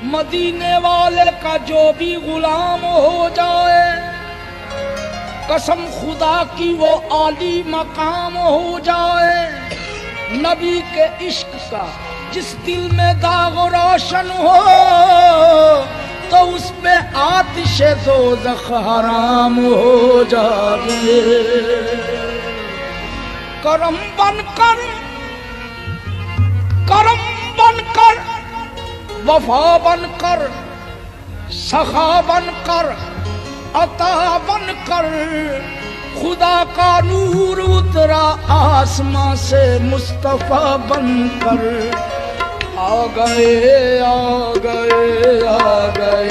मदीने वाले का जो भी गुलाम हो जाए, कसम खुदा की वो आली मकाम हो जाए। नबी के इश्क का जिस दिल में दाग रोशन हो, तो उस पे आतिशे दोज़ख हराम हो जाए। करम बनकर वफा बनकर, सखा बनकर, अता बनकर, खुदा का नूर उतरा आसमां से मुस्तफा बनकर। आ गए आ गए आ गए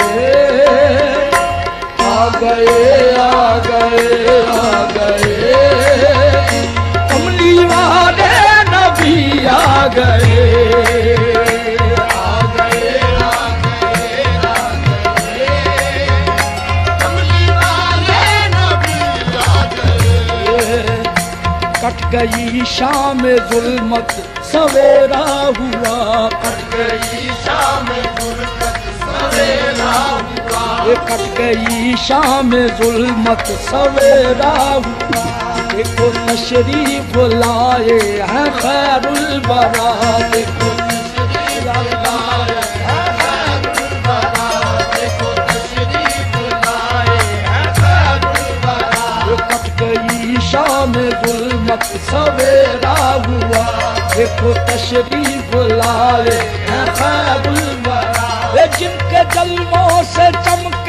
आ गए आ गए आ गए, कमली वाले नबी आ गए। कट गई शाम जुल्मत सवेरा हुआ, कट गई शाम जुल्मत सवेरा हुआ, कट गई शाम जुल्मत सवेरा हुआ। देखो तशरीफ लाए हैं खैरुल वरा, देखो तशरीफ लाए हैं खैरुल वरा, देखो तशरीफ लाए हैं खैरुल वरा। कट गई शाम जुल्मत सवेरा हुआ, देखो तशरीफ लाए हैं खैरुल वरा। जिनके जल्मों से चमक